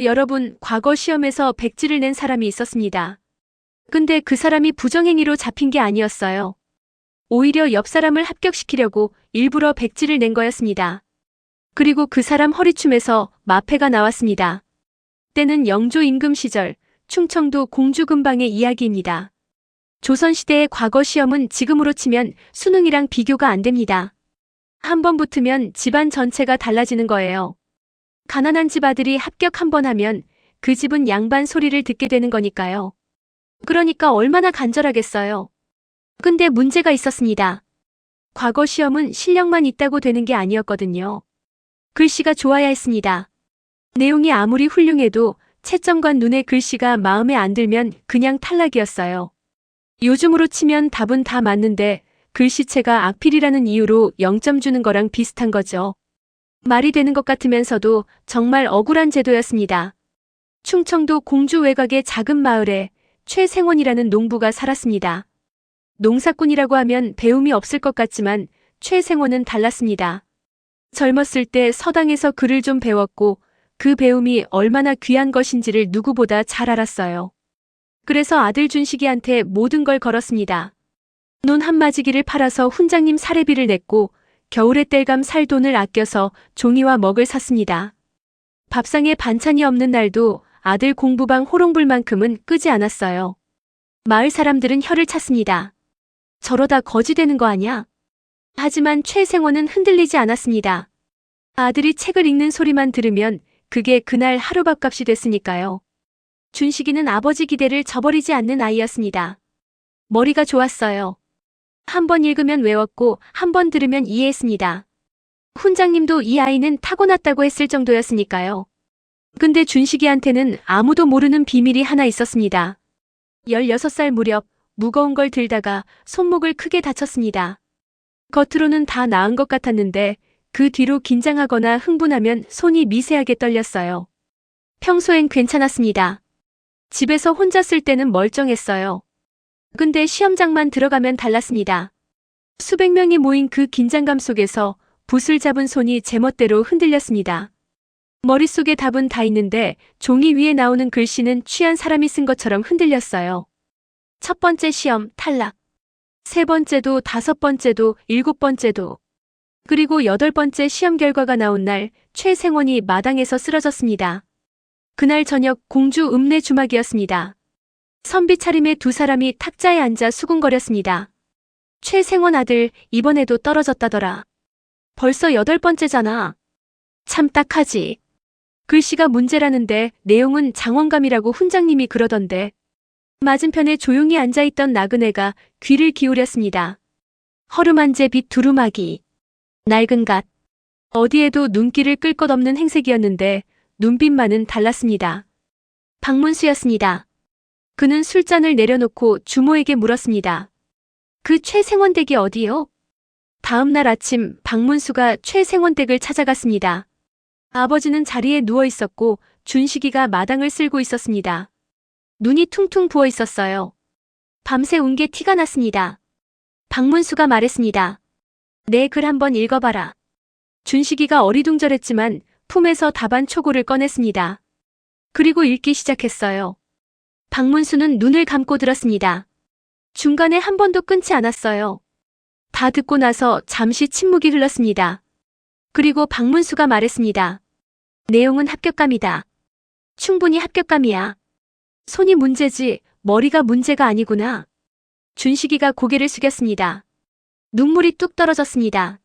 여러분, 과거 시험에서 백지를 낸 사람이 있었습니다. 근데 그 사람이 부정행위로 잡힌 게 아니었어요. 오히려 옆 사람을 합격시키려고 일부러 백지를 낸 거였습니다. 그리고 그 사람 허리춤에서 마패가 나왔습니다. 때는 영조 임금 시절 충청도 공주근방의 이야기입니다. 조선시대의 과거 시험은 지금으로 치면 수능이랑 비교가 안 됩니다. 한 번 붙으면 집안 전체가 달라지는 거예요. 가난한 집 아들이 합격 한 번 하면 그 집은 양반 소리를 듣게 되는 거니까요. 그러니까 얼마나 간절하겠어요. 근데 문제가 있었습니다. 과거 시험은 실력만 있다고 되는 게 아니었거든요. 글씨가 좋아야 했습니다. 내용이 아무리 훌륭해도 채점관 눈에 글씨가 마음에 안 들면 그냥 탈락이었어요. 요즘으로 치면 답은 다 맞는데 글씨체가 악필이라는 이유로 0점 주는 거랑 비슷한 거죠. 말이 되는 것 같으면서도 정말 억울한 제도였습니다. 충청도 공주 외곽의 작은 마을에 최생원이라는 농부가 살았습니다. 농사꾼이라고 하면 배움이 없을 것 같지만 최생원은 달랐습니다. 젊었을 때 서당에서 글을 좀 배웠고 그 배움이 얼마나 귀한 것인지를 누구보다 잘 알았어요. 그래서 아들 준식이한테 모든 걸 걸었습니다. 논 한마지기를 팔아서 훈장님 사례비를 냈고 겨울에 땔감 살 돈을 아껴서 종이와 먹을 샀습니다. 밥상에 반찬이 없는 날도 아들 공부방 호롱불만큼은 끄지 않았어요. 마을 사람들은 혀를 찼습니다. 저러다 거지 되는 거 아냐? 하지만 최생원은 흔들리지 않았습니다. 아들이 책을 읽는 소리만 들으면 그게 그날 하루 밥값이 됐으니까요. 준식이는 아버지 기대를 저버리지 않는 아이였습니다. 머리가 좋았어요. 한 번 읽으면 외웠고 한 번 들으면 이해했습니다. 훈장님도 이 아이는 타고났다고 했을 정도였으니까요. 근데 준식이한테는 아무도 모르는 비밀이 하나 있었습니다. 16살 무렵 무거운 걸 들다가 손목을 크게 다쳤습니다. 겉으로는 다 나은 것 같았는데 그 뒤로 긴장하거나 흥분하면 손이 미세하게 떨렸어요. 평소엔 괜찮았습니다. 집에서 혼자 쓸 때는 멀쩡했어요. 근데 시험장만 들어가면 달랐습니다. 수백 명이 모인 그 긴장감 속에서 붓을 잡은 손이 제멋대로 흔들렸습니다. 머릿속에 답은 다 있는데 종이 위에 나오는 글씨는 취한 사람이 쓴 것처럼 흔들렸어요. 첫 번째 시험 탈락. 세 번째도 다섯 번째도 일곱 번째도. 그리고 여덟 번째 시험 결과가 나온 날 최생원이 마당에서 쓰러졌습니다. 그날 저녁 공주 읍내 주막이었습니다. 선비 차림의 두 사람이 탁자에 앉아 수군거렸습니다. 최생원 아들 이번에도 떨어졌다더라. 벌써 여덟 번째잖아. 참 딱하지. 글씨가 문제라는데 내용은 장원감이라고 훈장님이 그러던데. 맞은편에 조용히 앉아있던 나그네가 귀를 기울였습니다. 허름한 제빛 두루마기. 낡은 갓. 어디에도 눈길을 끌 것 없는 행색이었는데 눈빛만은 달랐습니다. 박문수였습니다. 그는 술잔을 내려놓고 주모에게 물었습니다. 그 최생원 댁이 어디요? 다음 날 아침 박문수가 최생원 댁을 찾아갔습니다. 아버지는 자리에 누워 있었고 준식이가 마당을 쓸고 있었습니다. 눈이 퉁퉁 부어 있었어요. 밤새 운 게 티가 났습니다. 박문수가 말했습니다. 내 글 한번 읽어봐라. 준식이가 어리둥절했지만 품에서 답안 초고를 꺼냈습니다. 그리고 읽기 시작했어요. 박문수는 눈을 감고 들었습니다. 중간에 한 번도 끊지 않았어요. 다 듣고 나서 잠시 침묵이 흘렀습니다. 그리고 박문수가 말했습니다. 내용은 합격감이다. 충분히 합격감이야. 손이 문제지 머리가 문제가 아니구나. 준식이가 고개를 숙였습니다. 눈물이 뚝 떨어졌습니다.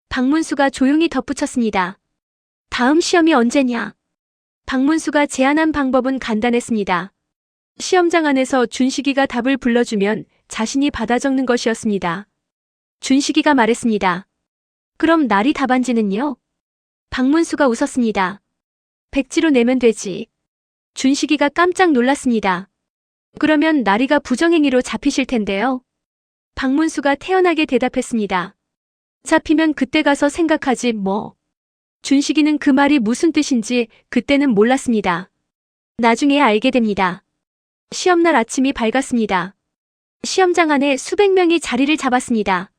박문수가 조용히 덧붙였습니다. 다음 시험이 언제냐? 박문수가 제안한 방법은 간단했습니다. 시험장 안에서 준식이가 답을 불러주면 자신이 받아 적는 것이었습니다. 준식이가 말했습니다. 그럼 날이 답안지는요? 박문수가 웃었습니다. 백지로 내면 되지. 준식이가 깜짝 놀랐습니다. 그러면 나리가 부정행위로 잡히실 텐데요. 박문수가 태연하게 대답했습니다. 잡히면 그때 가서 생각하지 뭐. 준식이는 그 말이 무슨 뜻인지 그때는 몰랐습니다. 나중에 알게 됩니다. 시험날 아침이 밝았습니다. 시험장 안에 수백 명이 자리를 잡았습니다.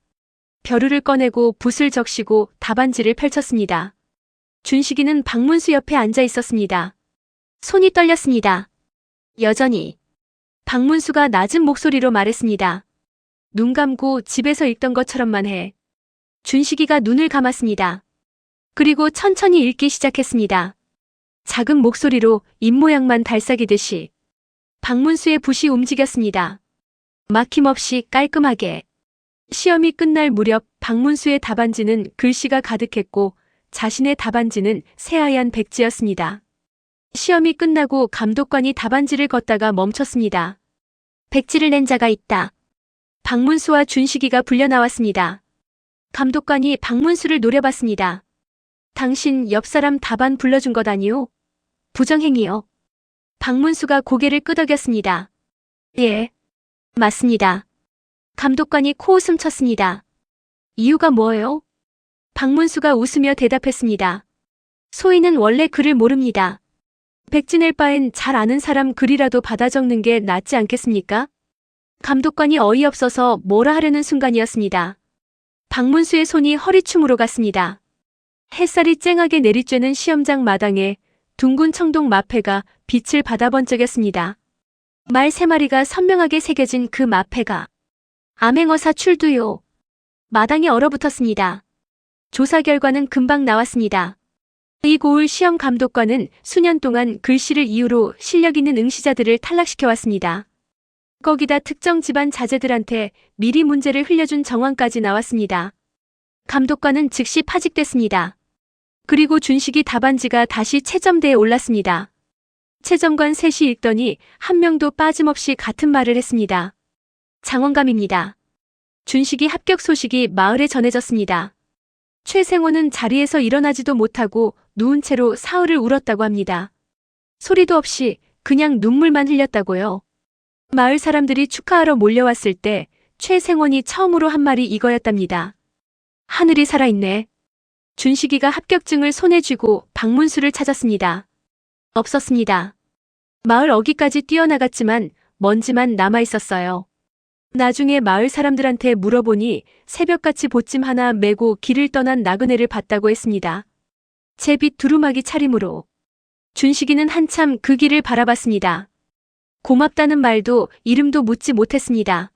벼루를 꺼내고 붓을 적시고 답안지를 펼쳤습니다. 준식이는 박문수 옆에 앉아 있었습니다. 손이 떨렸습니다. 여전히. 박문수가 낮은 목소리로 말했습니다. 눈 감고 집에서 읽던 것처럼만 해. 준식이가 눈을 감았습니다. 그리고 천천히 읽기 시작했습니다. 작은 목소리로 입모양만 달싹이듯이. 박문수의 붓이 움직였습니다. 막힘없이 깔끔하게. 시험이 끝날 무렵 박문수의 답안지는 글씨가 가득했고 자신의 답안지는 새하얀 백지였습니다. 시험이 끝나고 감독관이 답안지를 걷다가 멈췄습니다. 백지를 낸 자가 있다. 박문수와 준식이가 불려 나왔습니다. 감독관이 박문수를 노려봤습니다. 당신 옆사람 답안 불러준 것 아니오? 부정행위요. 박문수가 고개를 끄덕였습니다. 예. 맞습니다. 감독관이 코웃음 쳤습니다. 이유가 뭐예요? 박문수가 웃으며 대답했습니다. 소희는 원래 글을 모릅니다. 백지 낼 바엔 잘 아는 사람 글이라도 받아 적는 게 낫지 않겠습니까? 감독관이 어이없어서 뭐라 하려는 순간이었습니다. 박문수의 손이 허리춤으로 갔습니다. 햇살이 쨍하게 내리쬐는 시험장 마당에 둥근 청동 마패가 빛을 받아 번쩍였습니다. 말 3마리가 선명하게 새겨진 그 마패가 암행어사 출두요. 마당에 얼어붙었습니다. 조사 결과는 금방 나왔습니다. 이 고을 시험 감독관은 수년 동안 글씨를 이유로 실력 있는 응시자들을 탈락시켜왔습니다. 거기다 특정 집안 자제들한테 미리 문제를 흘려준 정황까지 나왔습니다. 감독관은 즉시 파직됐습니다. 그리고 준식이 답안지가 다시 채점대에 올랐습니다. 채점관 셋이 읽더니 한 명도 빠짐없이 같은 말을 했습니다. 장원감입니다. 준식이 합격 소식이 마을에 전해졌습니다. 최생호는 자리에서 일어나지도 못하고 누운 채로 사흘을 울었다고 합니다. 소리도 없이 그냥 눈물만 흘렸다고요. 마을 사람들이 축하하러 몰려왔을 때 최생원이 처음으로 한 말이 이거였답니다. 하늘이 살아있네. 준식이가 합격증을 손에 쥐고 박문수를 찾았습니다. 없었습니다. 마을 어귀까지 뛰어나갔지만 먼지만 남아있었어요. 나중에 마을 사람들한테 물어보니 새벽같이 보찜 하나 메고 길을 떠난 나그네를 봤다고 했습니다. 제빛 두루마기 차림으로. 준식이는 한참 그 길을 바라봤습니다. 고맙다는 말도 이름도 묻지 못했습니다.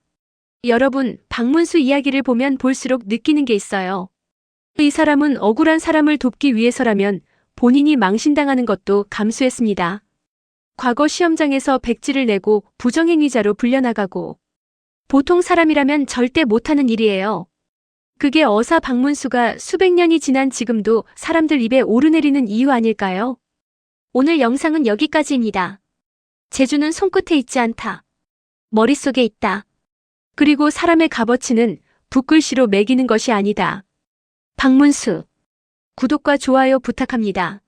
여러분, 박문수 이야기를 보면 볼수록 느끼는 게 있어요. 이 사람은 억울한 사람을 돕기 위해서라면 본인이 망신당하는 것도 감수했습니다. 과거 시험장에서 백지를 내고 부정행위자로 불려나가고 보통 사람이라면 절대 못하는 일이에요. 그게 어사 박문수가 수백 년이 지난 지금도 사람들 입에 오르내리는 이유 아닐까요? 오늘 영상은 여기까지입니다. 재주는 손끝에 있지 않다. 머릿속에 있다. 그리고 사람의 값어치는 붓글씨로 매기는 것이 아니다. 박문수. 구독과 좋아요 부탁합니다.